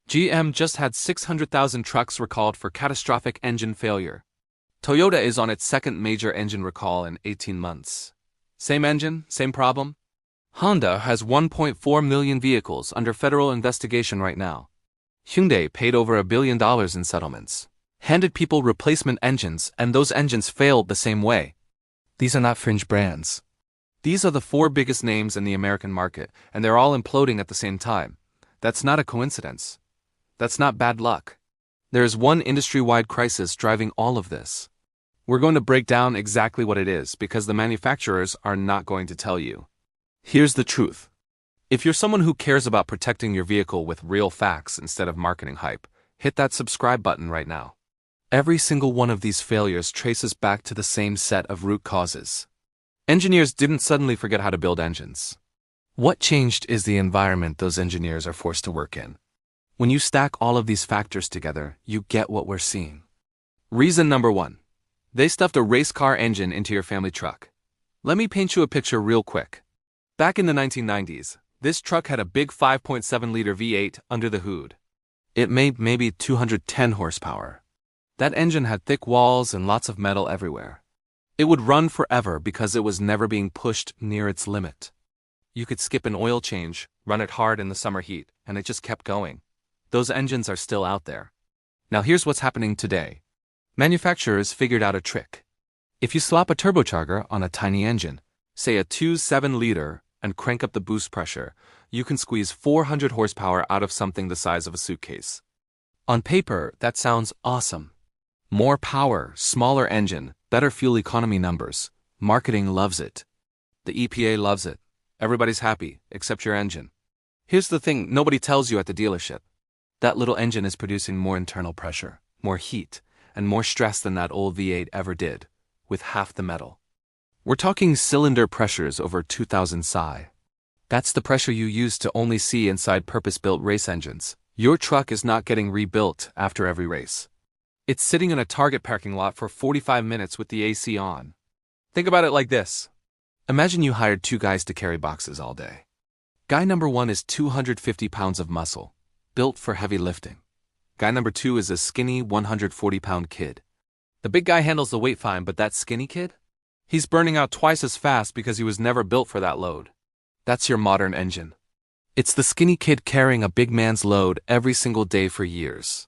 GM just had 600,000 trucks recalled for catastrophic engine failure. Toyota is on its second major engine recall in 18 months. Same engine, same problem? Honda has 1.4 million vehicles under federal investigation right now. Hyundai paid over $1 billion in settlements. Handed people replacement engines, and those engines failed the same way. These are not fringe brands. These are the four biggest names in the American market, and they're all imploding at the same time. That's not a coincidence. That's not bad luck. There is one industry-wide crisis driving all of this. We're going to break down exactly what it is because the manufacturers are not going to tell you. Here's the truth. If you're someone who cares about protecting your vehicle with real facts instead of marketing hype, hit that subscribe button right now. Every single one of these failures traces back to the same set of root causes. Engineers didn't suddenly forget how to build engines. What changed is the environment those engineers are forced to work in. When you stack all of these factors together, you get what we're seeing. Reason number one. They stuffed a race car engine into your family truck. Let me paint you a picture real quick. Back in the 1990s, this truck had a big 5.7-liter V8 under the hood. It made maybe 210 horsepower. That engine had thick walls and lots of metal everywhere. It would run forever because it was never being pushed near its limit. You could skip an oil change, run it hard in the summer heat, and it just kept going. Those engines are still out there. Now here's what's happening today. Manufacturers figured out a trick. If you slap a turbocharger on a tiny engine, say a 2.7-liter, and crank up the boost pressure, you can squeeze 400 horsepower out of something the size of a suitcase. On paper, that sounds awesome. More power, smaller engine, better fuel economy numbers. Marketing loves it. The EPA loves it. Everybody's happy, except your engine. Here's the thing nobody tells you at the dealership. That little engine is producing more internal pressure, more heat, and more stress than that old V8 ever did, with half the metal. We're talking cylinder pressures over 2,000 psi. That's the pressure you use to only see inside purpose-built race engines. Your truck is not getting rebuilt after every race. It's sitting in a Target parking lot for 45 minutes with the AC on. Think about it like this. Imagine you hired two guys to carry boxes all day. Guy number one is 250 pounds of muscle, built for heavy lifting. Guy number two is a skinny 140-pound kid. The big guy handles the weight fine, but that skinny kid? He's burning out twice as fast because he was never built for that load. That's your modern engine. It's the skinny kid carrying a big man's load every single day for years.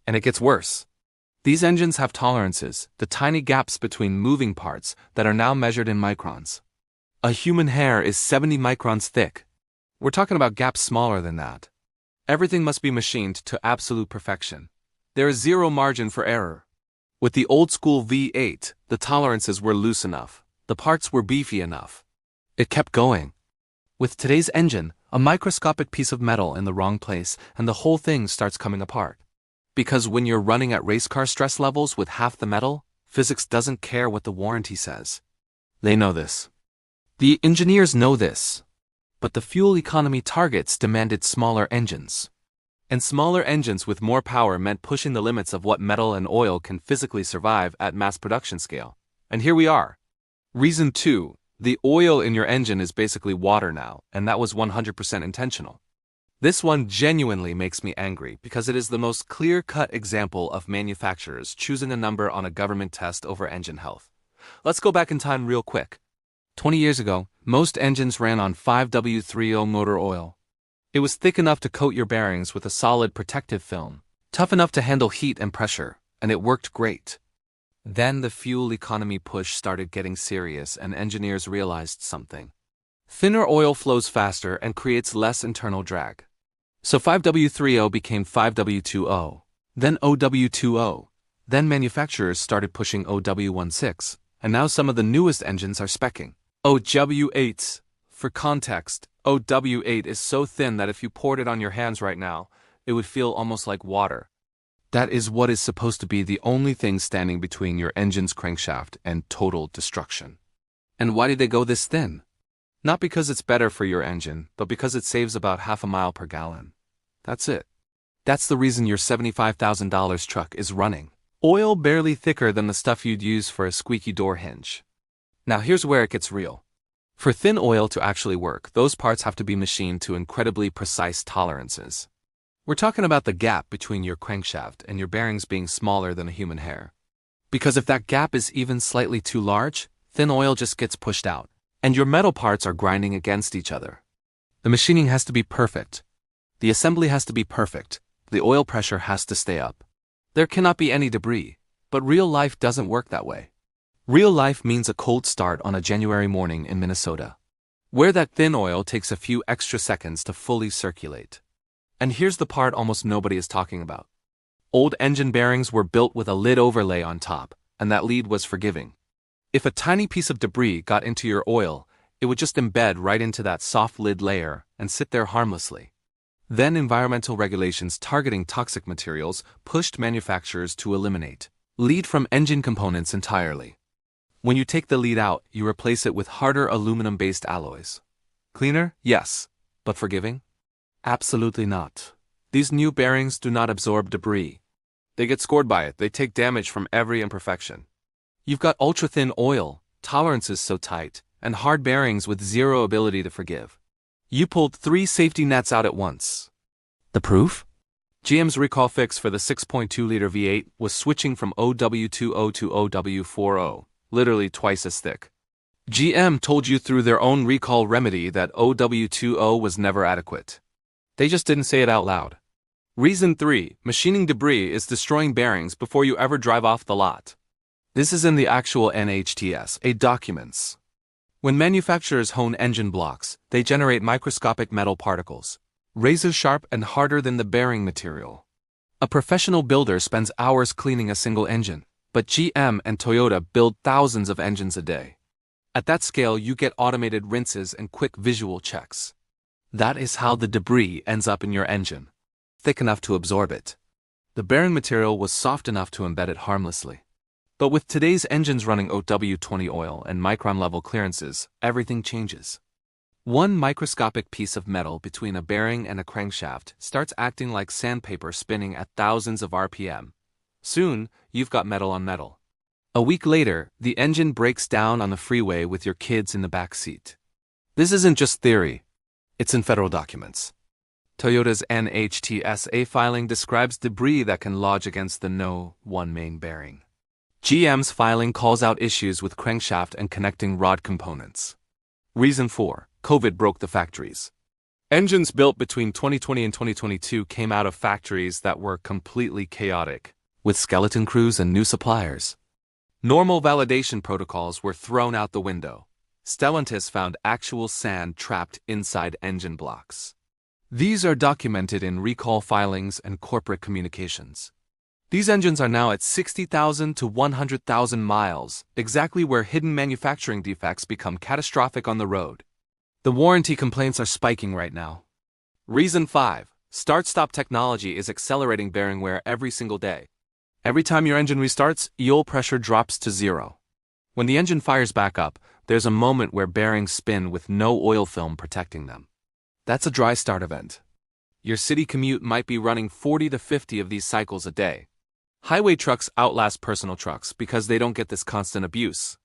And it gets worse. These engines have tolerances, the tiny gaps between moving parts that are now measured in microns. A human hair is 70 microns thick. We're talking about gaps smaller than that. Everything must be machined to absolute perfection. There is zero margin for error. With the old-school V8, the tolerances were loose enough. The parts were beefy enough. It kept going. With today's engine, a microscopic piece of metal in the wrong place, and the whole thing starts coming apart. Because when you're running at race car stress levels with half the metal, physics doesn't care what the warranty says. They know this. The engineers know this. But the fuel economy targets demanded smaller engines. And smaller engines with more power meant pushing the limits of what metal and oil can physically survive at mass production scale. And here we are. Reason 2, the oil in your engine is basically water now, and that was 100% intentional. This one genuinely makes me angry because it is the most clear-cut example of manufacturers choosing a number on a government test over engine health. Let's go back in time real quick. 20 years ago, most engines ran on 5W30 motor oil. It was thick enough to coat your bearings with a solid protective film, tough enough to handle heat and pressure, and it worked great. Then the fuel economy push started getting serious and engineers realized something. Thinner oil flows faster and creates less internal drag. So 5W30 became 5W20, then OW20, then manufacturers started pushing OW16, and now some of the newest engines are speccing OW8s. For context, OW8 is so thin that if you poured it on your hands right now, it would feel almost like water. That is what is supposed to be the only thing standing between your engine's crankshaft and total destruction. And why did they go this thin? Not because it's better for your engine, but because it saves about half a mile per gallon. That's it. That's the reason your $75,000 truck is running. Oil barely thicker than the stuff you'd use for a squeaky door hinge. Now here's where it gets real. For thin oil to actually work, those parts have to be machined to incredibly precise tolerances. We're talking about the gap between your crankshaft and your bearings being smaller than a human hair. Because if that gap is even slightly too large, thin oil just gets pushed out, and your metal parts are grinding against each other. The machining has to be perfect. The assembly has to be perfect. The oil pressure has to stay up. There cannot be any debris, but real life doesn't work that way. Real life means a cold start on a January morning in Minnesota, where that thin oil takes a few extra seconds to fully circulate. And here's the part almost nobody is talking about. Old engine bearings were built with a lid overlay on top, and that lid was forgiving. If a tiny piece of debris got into your oil, it would just embed right into that soft lid layer and sit there harmlessly. Then environmental regulations targeting toxic materials pushed manufacturers to eliminate lead from engine components entirely. When you take the lead out, you replace it with harder aluminum-based alloys. Cleaner? Yes. But forgiving? Absolutely not. These new bearings do not absorb debris. They get scored by it. They take damage from every imperfection. You've got ultra-thin oil, tolerances so tight, and hard bearings with zero ability to forgive. You pulled 3 safety nets out at once. The proof? GM's recall fix for the 6.2-liter V8 was switching from OW20 to OW40, literally twice as thick. GM told you through their own recall remedy that OW20 was never adequate. They just didn't say it out loud. Reason 3, machining debris is destroying bearings before you ever drive off the lot. This is in the actual NHTSA documents. When manufacturers hone engine blocks, they generate microscopic metal particles, razor-sharp and harder than the bearing material. A professional builder spends hours cleaning a single engine, but GM and Toyota build thousands of engines a day. At that scale, you get automated rinses and quick visual checks. That is how the debris ends up in your engine. Thick enough to absorb it. The bearing material was soft enough to embed it harmlessly. But with today's engines running OW20 oil and micron-level clearances, everything changes. One microscopic piece of metal between a bearing and a crankshaft starts acting like sandpaper spinning at thousands of RPM. Soon, you've got metal on metal. A week later, the engine breaks down on the freeway with your kids in the back seat. This isn't just theory. It's in federal documents. Toyota's NHTSA filing describes debris that can lodge against the No. 1 main bearing. GM's filing calls out issues with crankshaft and connecting rod components. Reason 4, COVID broke the factories. Engines built between 2020 and 2022 came out of factories that were completely chaotic, with skeleton crews and new suppliers. Normal validation protocols were thrown out the window. Stellantis found actual sand trapped inside engine blocks. These are documented in recall filings and corporate communications. These engines are now at 60,000 to 100,000 miles, exactly where hidden manufacturing defects become catastrophic on the road. The warranty complaints are spiking right now. Reason 5, start-stop technology is accelerating bearing wear every single day. Every time your engine restarts, oil pressure drops to 0. When the engine fires back up, there's a moment where bearings spin with no oil film protecting them. That's a dry start event. Your city commute might be running 40 to 50 of these cycles a day. Highway trucks outlast personal trucks because they don't get this constant abuse.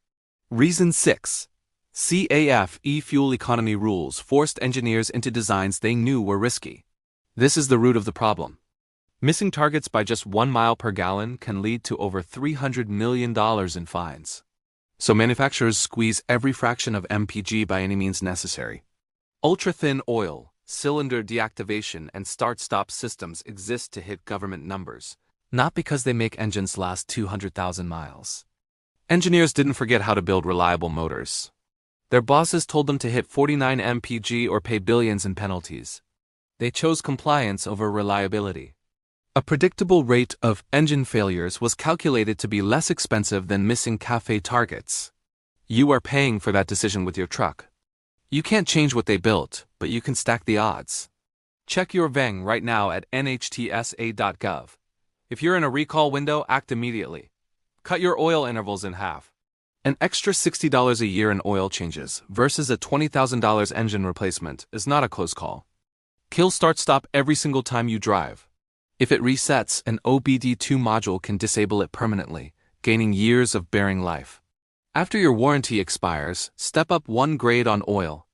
Reason 6. CAF e-fuel economy rules forced engineers into designs they knew were risky. This is the root of the problem. Missing targets by just 1 mile per gallon can lead to over $300 million in fines. So manufacturers squeeze every fraction of MPG by any means necessary. Ultra-thin oil, cylinder deactivation, and start-stop systems exist to hit government numbers, not because they make engines last 200,000 miles. Engineers didn't forget how to build reliable motors. Their bosses told them to hit 49 mpg or pay billions in penalties. They chose compliance over reliability. A predictable rate of engine failures was calculated to be less expensive than missing CAFE targets. You are paying for that decision with your truck. You can't change what they built, but you can stack the odds. Check your VENG right now at nhtsa.gov. If you're in a recall window, act immediately. Cut your oil intervals in half. An extra $60 a year in oil changes versus a $20,000 engine replacement is not a close call. Kill start-stop every single time you drive. If it resets, an OBD2 module can disable it permanently, gaining years of bearing life. After your warranty expires, step up 1 grade on oil.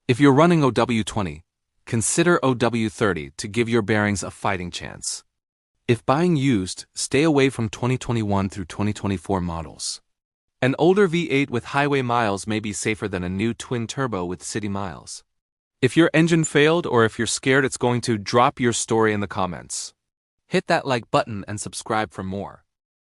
If you're running OW20, Consider OW30 to give your bearings a fighting chance. If buying used, stay away from 2021 through 2024 models. An older V8 with highway miles may be safer than a new twin-turbo with city miles. If your engine failed or if you're scared it's going to, drop your story in the comments. Hit that like button and subscribe for more.